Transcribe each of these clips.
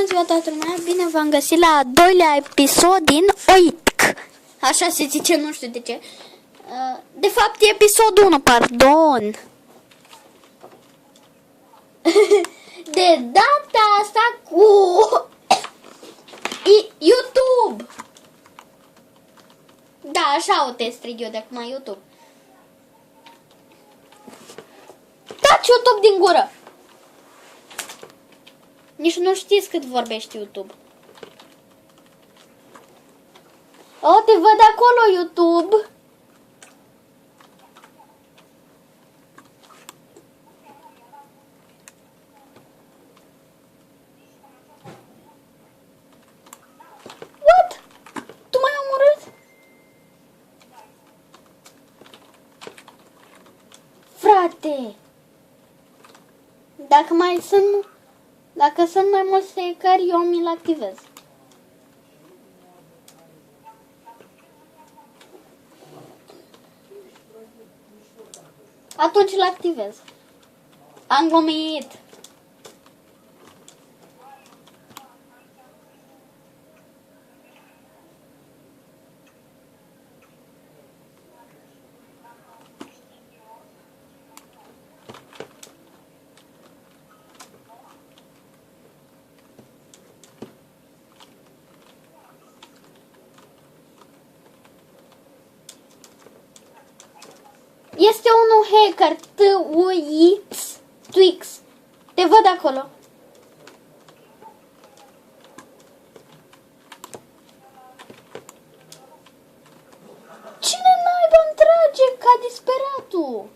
ziua toată lumea, bine v-am găsit la a doilea episod din OITC. Așa se zice, nu știu de ce. De fapt e episodul 1, pardon. De data asta cu YouTube. Da, așa o te strig eu de acum, YouTube. Taci YouTube din gură. Nici nu știți cât vorbește YouTube. O, te văd acolo, YouTube. What? Tu m-ai omorât? Frate. Dacă sunt mai mulți secări, eu mi-l activez. Atunci îl activez. Am glumit. Este unul hacker, T-U-I-X, Twix. Te văd acolo. Cine naiba îmi trage ca disperatul?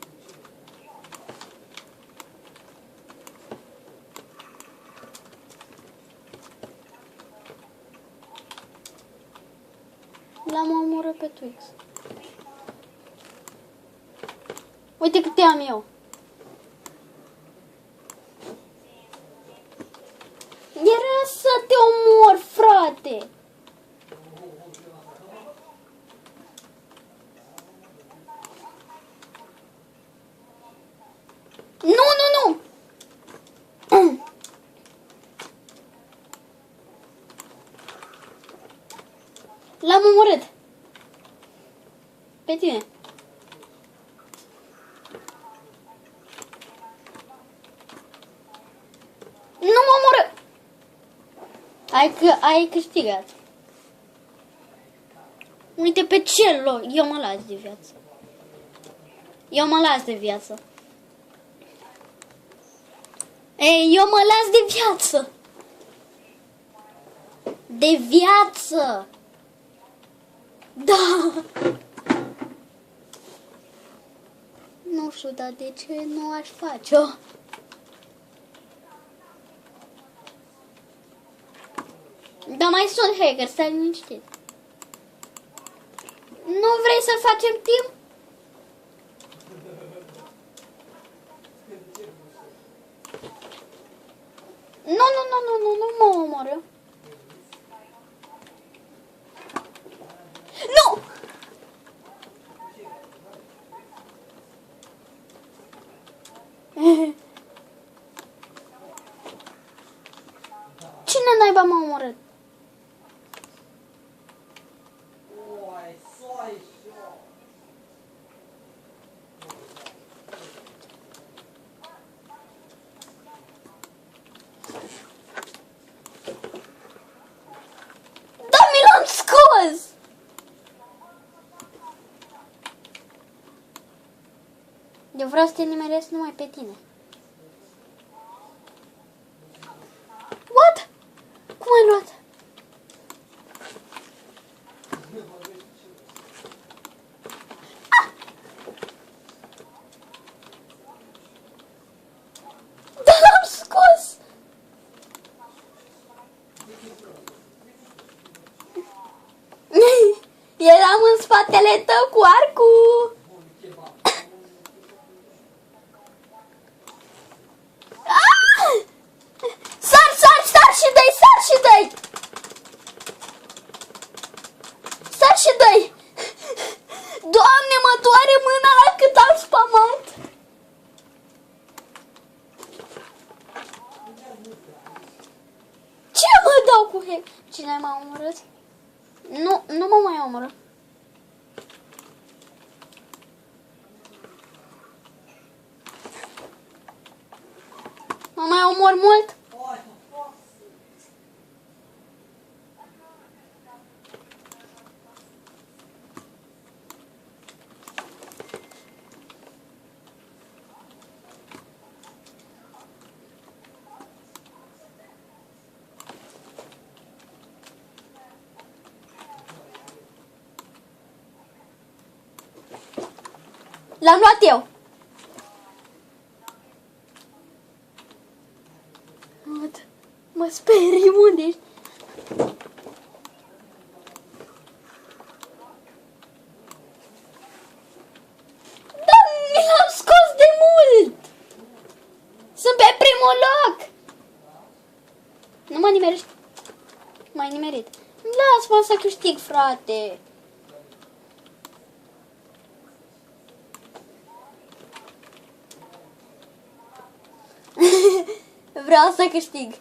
L-am omorât pe Twix. Uite câte am eu. Era să te omor, frate. Nu. L-am omorât. Pe tine. Nu mă omoră! Ai câștigat. Uite pe cel, eu mă las de viață. Eu mă las de viață. Ei, eu mă las de viață. De viață. Da. Nu știu, dar de ce nu aș face-o? Dar mai sunt hacker, stai liniștit. Nu vrei să facem timp? Nu mă omoră. Nu! Cine naiba m-a omorât? Da, mi l-am scos! Eu vreau să te nimeresc numai pe tine. What? Cum ai luat? Da, l-am scos! Eram în spatele tău cu arcul! Sar și dă-i! Doamne, mă doare mâna la cât am spamat! Ce, mă? cu cine m-a omorât? Nu mă mai omoră. Mă mai omor mult? L-am luat eu. Mă sperii, unde ești? Da, mi l-am scos de mult. Sunt pe primul loc. Nu mă nimerești. M-ai nimerit. Lasă-mă să câștig, frate. Vreau să câștig.